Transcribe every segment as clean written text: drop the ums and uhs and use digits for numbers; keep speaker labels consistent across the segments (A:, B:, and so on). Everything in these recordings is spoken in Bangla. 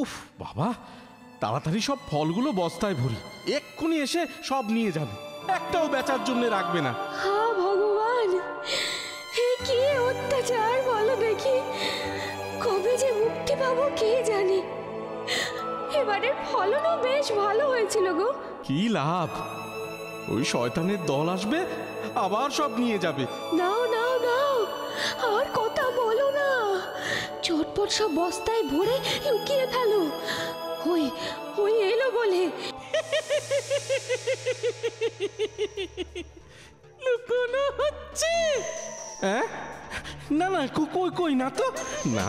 A: উফ বাবা, তাড়াতাড়ি সব ফলগুলো বস্তায় ভরি, এক্ষুনি এসে সব নিয়ে যাবে, একটাও বেচার জন্য রাখবে না।
B: হ্যাঁ ভগবান, কি অত্যাচার বলো দেখি, কবে যে মুক্তি পাবো কে জানে। এবারের ফলনও বেশ ভালো হয়েছিল গো।
A: কি লাভ, ওই শয়তানের দল আসবে আবার সব নিয়ে যাবে।
B: নাও নাও নাও, আর কথা বলো না, চটপট সব বস্তায় ভরে লুকিয়ে ফেলো। ওই ওই এলো বলে।
A: লুকোনো হচ্ছে? হ্যাঁ, না না, কই কই না তো, না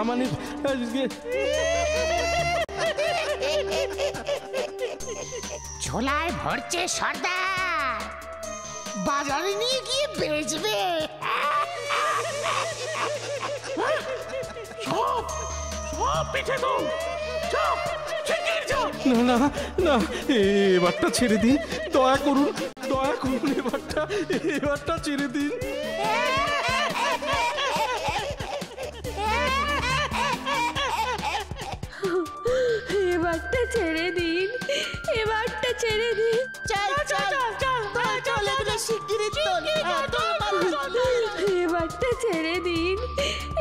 A: মানে
C: ঝোলায় ভরছে সর্দার, বাজারে নিয়ে গিয়ে বেচবে।
A: সব সব পিঠে দাও, না না না, এবারটা ছেড়ে দিন, দয়া করুন দয়া করুন, এবারটা ছেড়ে দিন।
B: এবারটা ছেড়ে দিন, এবারটা ছেড়ে দিন।
C: চল চল চল চল, এগুলো শিগগিরই তোল।
B: এবারটা ছেড়ে দিন,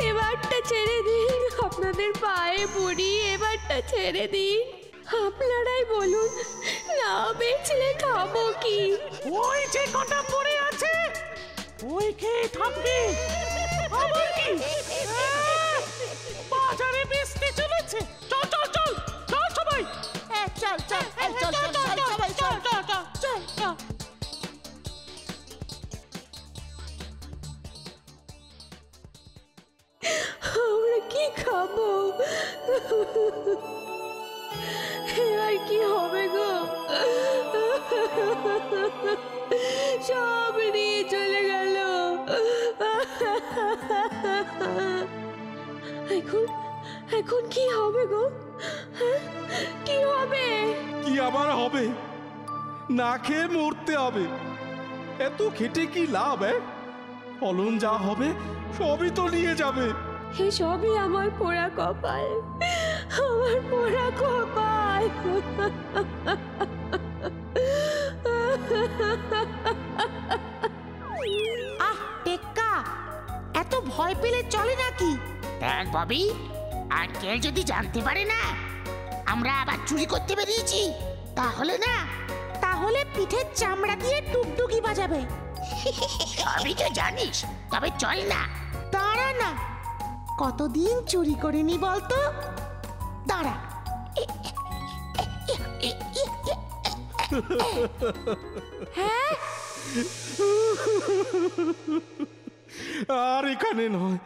B: এবারটা ছেড়ে দিন, আপনাদের পায়ে পড়ি, এবারটা ছেড়ে দিন। আপনারাই বলুন, না বেচলে খাবো কি?
C: ওই যে কটা পড়ে আছে, ওই খেয়ে থাকবে। আবার কি বাজারে বেচতে চলেছে? চল চল চল চল সবাই, চল চল চল চল সবাই চল চল চল চল।
B: আমরা কি খাবো? এবার কি হবে গো? সব নিয়ে চলে গেল। এখন এখন কি হবে গো? কি হবে?
A: কি আবার হবে? না খেয়ে মরতে হবে। এত খেটে কি লাভ? ফলন যা হবে সবই তো নিয়ে যাবে।
B: সবই আমার পোড়া কপাল, আমার পোড়া কপাল।
C: আহ টেক্কা, এত ভয় পেলে চলে নাকি? দেখ ববি, আর কেউ যদি জানতে পারে না আমরা আবার চুরি করতে বেরিয়েছি, তাহলে পিঠের চামড়া দিয়ে টুকটুকি বাজাবে। সবই তো জানিস, তবে চল না। দাঁড়া না, কতদিন চুরি করিনি বলতো? দাঁড়া। হ্যাঁ,
A: আর এখানে নয়,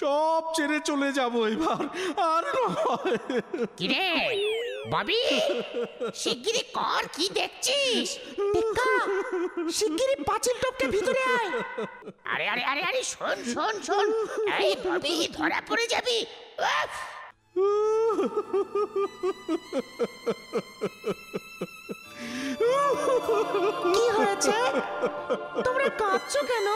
A: সব ছেড়ে চলে যাব এবার, আর নয়।
C: কিরে ববি, শিগগিরি কর, কি দেখছিস? টেক্কা, শিগগিরি পাঁচিল টপকে ভিতরে আয়। আরে আরে আরে আরে, শোন শোন শোন, এই ববি ধরা পড়ে যাবি। কি হয়েছে? তোমরা কাঁদছো কেন?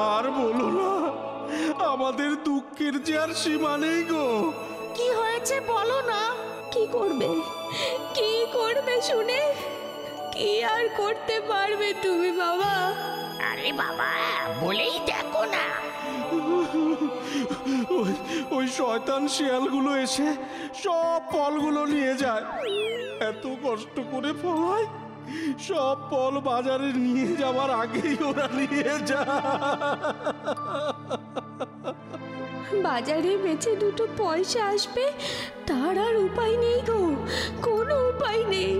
A: আর বলো না, আমাদের দুঃখের যে আর সীমা নেই গো।
C: কি হয়েছে বলো না।
B: কি করবে, কি করবে শুনে? কি আর করতে পারবে তুমি বাবা?
C: আরে বাবা, বলেই দেখো না।
A: ওই শয়তান শিয়ালগুলো এসে সব ফলগুলো নিয়ে যায়। এত কষ্ট করে ফলাই, সব ফল বাজারে নিয়ে যাওয়ার আগেই ওরা নিয়ে যায়।
B: বাজারে বেচে দুটো পয়সা আসবে, তার আর উপায় নেই গো, কোনো উপায় নেই।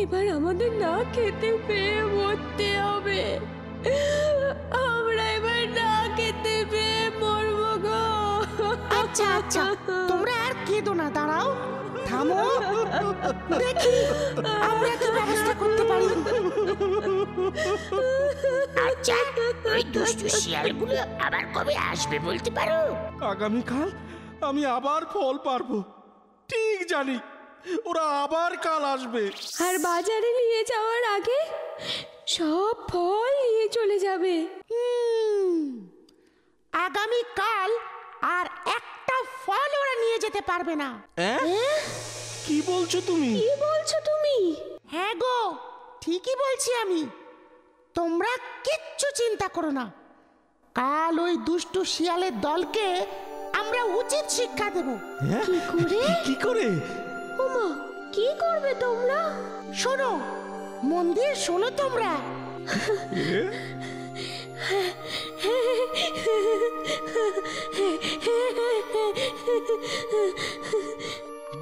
B: এবার আমাদের না খেতে পেয়ে মরতে হবে। আমরা এবার না খেতে পেয়ে মরবো গো।
C: আচ্ছা আচ্ছা, তোমরা আর কেঁদো না, দাঁড়াও, থামো, দেখি আমরা কি ব্যবস্থা করতে পারি। আচ্ছা, ওই দুষ্টু শিয়ালগুলো আবার কবে আসবে বলতে পারো?
A: আগামীকাল আমি আবার ফল পারবো, ঠিক জানি। ওরা আবার কাল আসবে।
B: আর বাজারে নিয়ে যাওয়ার আগে সব ফল নিয়ে চলে যাবে।
C: আগামী কাল আর একটা ফল ওরা নিয়ে যেতে পারবে না।
A: কি বলছো তুমি?
B: কি বলছো তুমি?
C: হ্যাঁ গো, ঠিকই বলছি আমি। তোমরা কিচ্ছু চিন্তা করো না, কাল ওই দুষ্টু শিয়ালের দলকে আমরা উচিত শিক্ষা দেব।
B: কি করে?
A: কি করে?
B: ওমা, কি করবে তোমরা?
C: শোনো, মন দিয়ে শোনো তোমরা।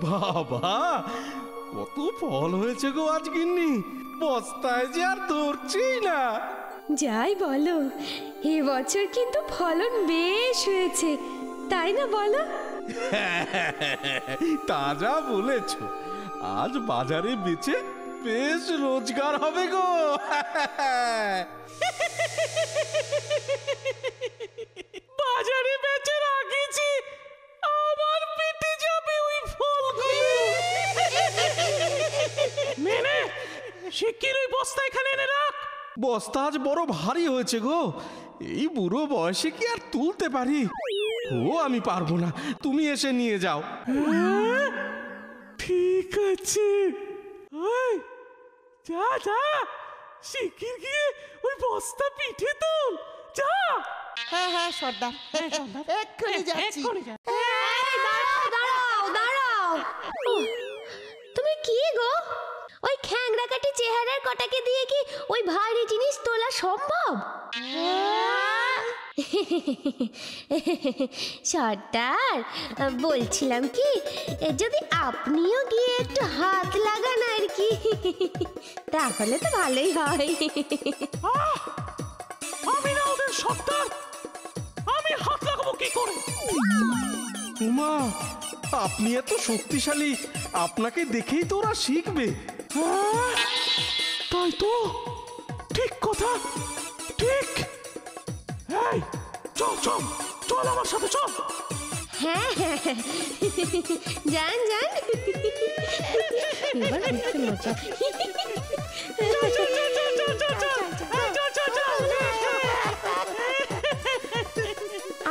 A: বাবা, কত ফল হয়েছে গো আজ গিন্নি, বস্তায় যে আর ধরছেই না।
B: যাই বলো, এবছর কিন্তু ফলন বেশ হয়েছে, তাই না বলো?
A: তা যা বলেছ, আজ বাজারে বেচে বেশ রোজগার হবে গো।
C: বাজারে বেচে রাখেছি, আমার পেটে যাবে ওই ফলগুলো। মেনে শিগগির ওই বস্তা এখানে এনে রাখ।
A: বস্তা আজ বড় ভারী হয়েছে গো, এই বুড়ো বয়সে কি আর তুলতে পারি? ও আমি পারবো না, তুমি এসে নিয়ে যাও।
D: ঠিক আছে, যা যা, শিগগির গিয়ে ওই বস্তা পিঠে তোল, যা।
C: হ্যাঁ হ্যাঁ সর্দার, এক্ষুনি যাচ্ছি।
B: দাঁড়াও দাঁড়াও দাঁড়াও, তুমি কি গো, ওই খ্যাংরাকাটি চেহারার কটাকে দিয়ে কি ওই ভারী জিনিস তোলা সম্ভব? সর্দার, বলছিলাম কি, যদি আপনিও গিয়ে একটু হাত লাগান আর কি, তাহলে তো ভালোই হয়।
D: আমি না ওদের সর্দার, আমি হাত লাগাবো কি করে?
A: উমা, আপনি এত শক্তিশালী, আপনাকে দেখেই তো ওরা শিখবে।
D: তাই তো, ঠিক কথা, ঠিক। এই চল চল চল, আমার সাথে চল।
B: হ্যাঁ হ্যাঁ, যান যান, এবার একটু মজা।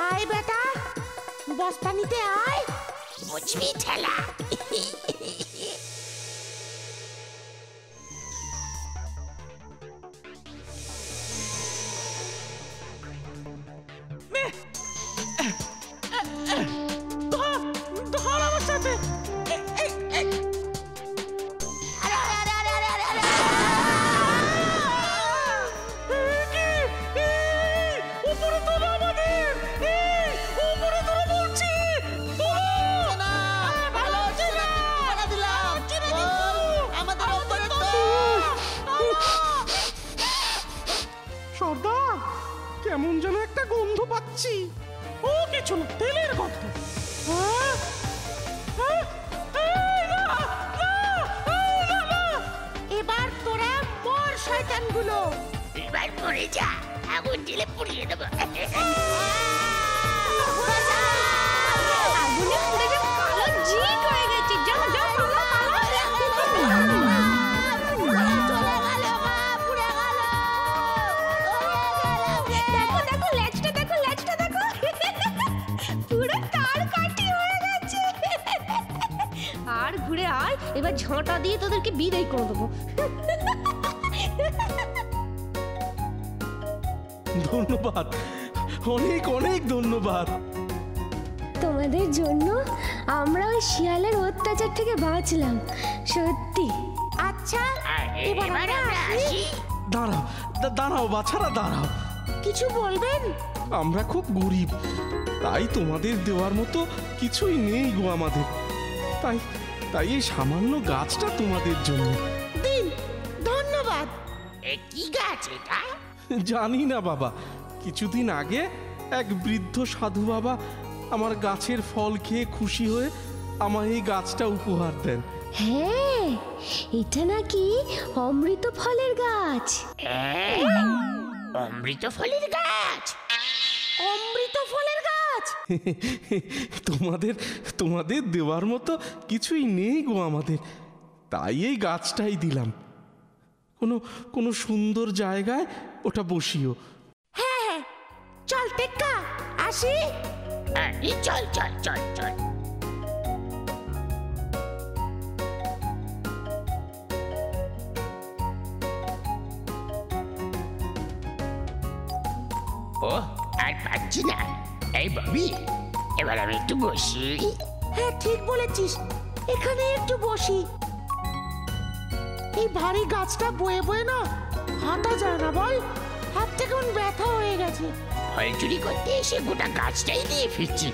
C: আয় বেটা, বস্তা নিতে আয়।
E: বুঝবি ঠেলা।
D: ধর আমার সাথে। উপরে তোলো আমাদের, উপরে তোলো বলছি।
A: সর্দার, কেমন যেন একটা গন্ধ পাচ্ছি।
D: ও কিছু না, তেলের গন্ধ।
C: এবার তোরা মর শয়তানগুলো।
E: এবার মরে যা, আগুন ঢেলে পুড়িয়ে দেবো।
B: আগুনে পুড়ে যে কালো জিক হয়ে গেছে, যাও যাও, দেখো দেখো, লেজটা দেখো, লেজটা দেখো, পুরো তার কাটি হয়ে গেছে। আর ঘুরে আয়, এবার ঝাঁটা দিয়ে তোদেরকে বিদায় করে দেবো।
A: ধন্যবাদ, অনেক অনেক ধন্যবাদ।
B: তোমাদের জন্য আমরা ওই শিয়ালের অত্যাচার থেকে বাঁচলাম, সত্যি।
C: আচ্ছা,
E: এবার আমরা আসি।
A: দাঁড়াও, দাঁড়াও বাছারা, দাঁড়াও।
C: কিছু বলবেন?
A: আমরা খুব গরিব, তাই তোমাদের দেওয়ার মতো কিছুই নেই গো আমাদের। তাই তাই এই সামান্য গাছটা তোমাদের জন্য।
C: দিন, ধন্যবাদ।
E: এ কি গাছ এটা?
A: জানি না বাবা, কিছুদিন আগে এক বৃদ্ধ সাধু বাবা আমার গাছের ফল খেয়ে খুশি হয়ে আমার এই গাছটা উপহার দেন।
B: হ্যাঁ, এটা নাকি অমৃত ফলের গাছ।
E: অমৃত ফলের গাছ?
C: অমৃত ফলের গাছ?
A: তোমাদের তোমাদের দেওয়ার মতো কিছুই নেই গো আমাদের, তাই এই গাছটাই দিলাম। কোনো কোনো সুন্দর জায়গায় ওটা বসিও।
C: হ্যাঁ হ্যাঁ, চল টেক্কা, আসি।
E: চল চল চল চল। ও আর পাচ্ছি না। এই ববি, এবার আমি একটু বসি।
C: হ্যাঁ ঠিক বলেছিস, এখানে একটু বসি। এই ভারী গাছটা বয়ে বয়ে না হাঁটা যায় না বল, হাতটা কেমন ব্যথা হয়ে গেছে।
E: ফল চুরি করতে এসে গোটা গাছটাই দিয়ে ফিরছি।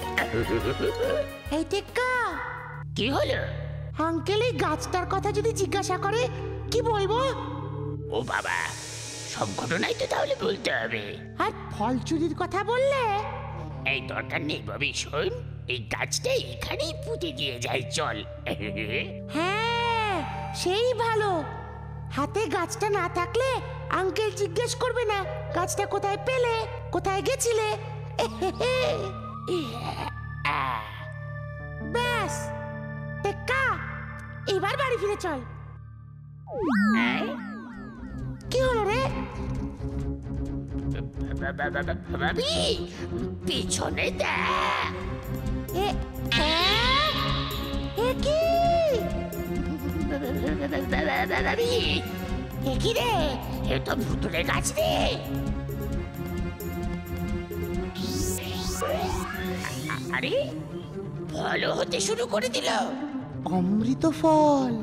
C: এই টেক্কা,
E: কি হলো?
C: আঙ্কেল এই গাছটার কথা যদি জিজ্ঞাসা করে কি বলবো?
E: ও বাবা, সব ঘটনাই তো তাহলে বলতে হবে।
C: আর ফল চুরির কথা বললে?
E: এই দরকার নেই ববি, শোন, এই গাছটা এখানেই পুঁতে দিয়ে যাই, চল।
C: হ্যাঁ সেই ভালো, হাতে গাছটা না থাকলে আঙ্কেল জিজ্ঞেস করবে না গাছটা কোথায় পেলে, কোথায় গেছিলে। ব্যাস টেক্কা, এবার বাড়ি ফিরে চল। কি হলো রে?
E: ভাবি, পিছনে দেখ।
C: এ কি?
E: ভাবি, এ কি রে? এ তো ভুতুরে গাছ রে। আরে, ফলও হতে শুরু করে দিল।
C: অমৃত ফল।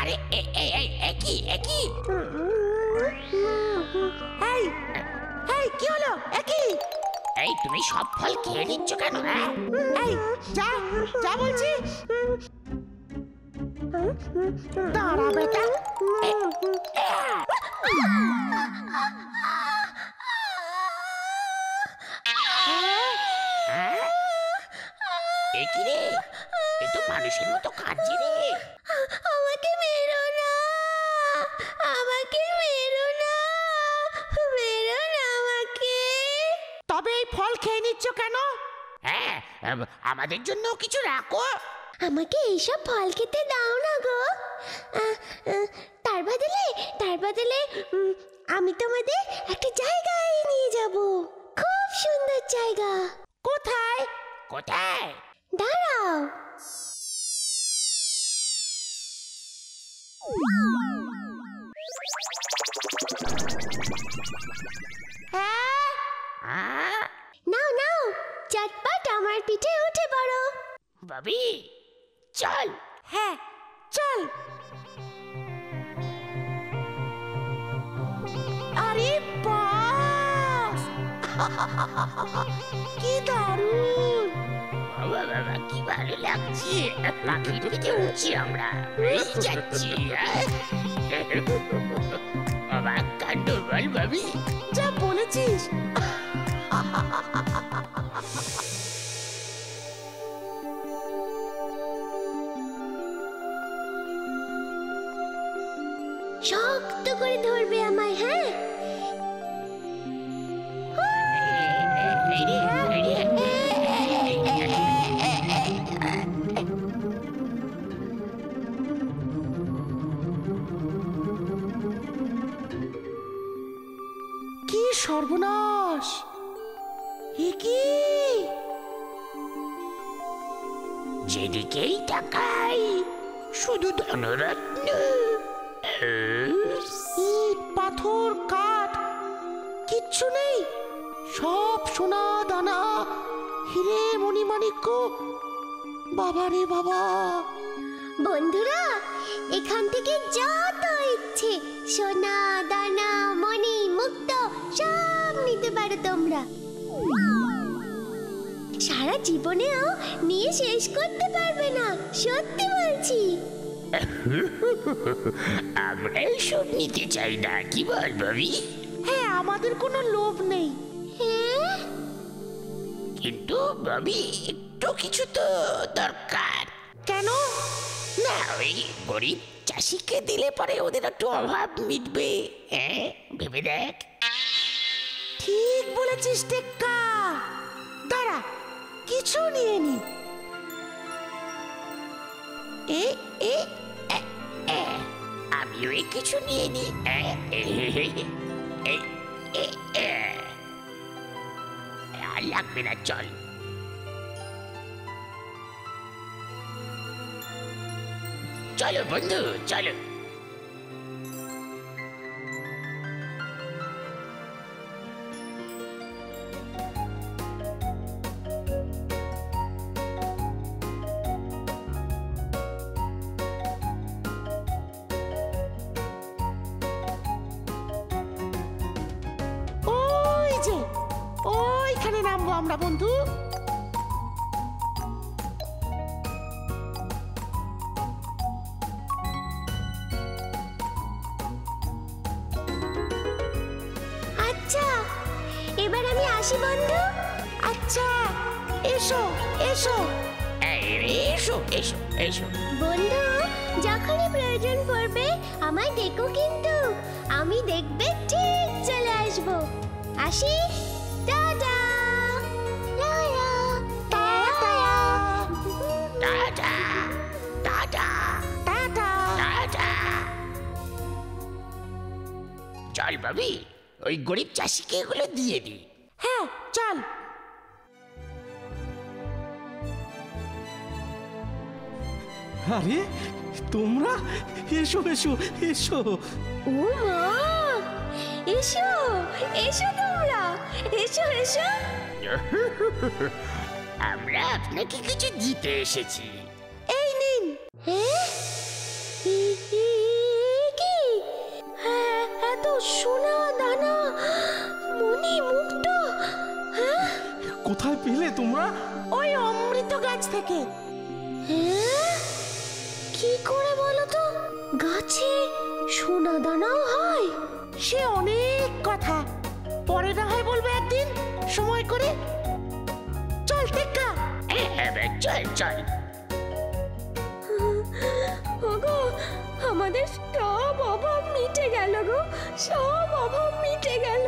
E: আরে একই একই।
C: এই এই কি হলো? একই
E: এই তুমি সব ফল খেয়ে নিচ্ছ কেন? হ্যাঁ,
C: এই যা যা বলছি। দাঁড়া বেটা।
E: এ কি রে? এ তো মানুষের মতো কাঁদছে রে।
B: আমাকে মেরো না, আমাকে মেরো না, মেরো না আমাকে।
C: তবে এই ফল খেয়ে নিচ্ছ কেন?
E: হ্যাঁ, আমাদের জন্য কিছু রাখো।
B: আমাকে এইসব ফল খেতে দাও না গো। তার বদলে আমি তোমাদের একটা জায়গায় নিয়ে যাব, খুব সুন্দর জায়গা।
C: কোথায়?
E: কোথায়?
B: দাঁড়াও।
C: হ্যাঁ
B: নাও নাও, চটপট আমার পিঠে উঠে পড়ো।
E: ভাবি, চল।
C: হ্যাঁ চল। আরে বাস, কি দারুণ!
E: বাবা বাবা, কি ভালো লাগছে। পাখির পিঠে উঠছি আমরা, এই যাচ্ছি। বাবা, কাণ্ড বল ভাবি।
C: যা বলেছিস।
B: শক্ত করে ধরবে আমায়, হ্যাঁ?
E: এই রে, এই রে।
C: কি সর্বনাশ! এ কি?
E: যেদিকেই তাকাই শুধু ধনরত্ন।
C: ইট পাথর কাঠ কিচ্ছু নেই, সব সোনা দানা হিরে মণিমাণিক্য। বাবা রে বাবা!
B: বন্ধুরা, এখান থেকে যত ইচ্ছে সোনা দানা মণি মুক্ত সব নিতে পারো তোমরা। সারা জীবনেও নিয়ে শেষ করতে পারবে না, সত্যি বলছি।
E: আমরা এসব নিতে চাই না, কি বল ভাবি?
C: হ্যাঁ, আমাদের কোনো লোভ নেই।
B: হ্যাঁ,
E: কিন্তু ভাবি, একটু কিছু তো দরকার।
C: কেন?
E: না, ওই গরিব চাষিকে দিলে পরে ওদের একটু অভাব মিটবে। হ্যাঁ, ভেবে দেখ।
C: ঠিক বলেছিস টেক্কা। দাঁড়া, কিছু নিয়ে নি। এ এ
E: এ, আমিও এই কিছু নিয়ে নি। আর লাগবে না, চল। চলো বন্ধু, চলো।
C: ওই যে ওইখানে নামবো আমরা বন্ধু।
B: আচ্ছা, এবার আমি আসি বন্ধু।
C: আচ্ছা, এসো এসো।
E: এসো এসো এসো।
B: বন্ধু, যখনই প্রয়োজন পড়বে আমায় ডেকো কিন্তু। আমি দেখবে ঠিক চলে আসবো। আসি, টাটা। লালা,
C: tata
E: tata tata
C: tata.
E: Tata. চল ভাবি, ওই গরিব চাষিকে এগুলো দিয়ে দি।
C: হ্যাঁ চল।
A: আরে তোমরা এসো এসো এসো।
B: ও মা, এসো এসো তোমরা, এসো এসো।
E: আমরা আপনাকে কিছু দিতে এসেছি।
C: এই নিন।
B: হ্যাঁ? কি? হ্যাঁ, এত সোনা দানা, মণি মুক্ত, হ্যাঁ?
A: কোথায় পেলে তোমরা?
C: ওই অমৃত গাছ থেকে।
B: হ্যাঁ? কি করে বলো তো? গাছে সোনা দানাও হয়?
C: সে অনেক কথা, পরে না হয় বলবে একদিন সময় করে। চল টেক্কা।
E: চল চল।
B: ওগো, আমাদের সব অভাব মিটে গেল গো, সব অভাব মিটে গেল।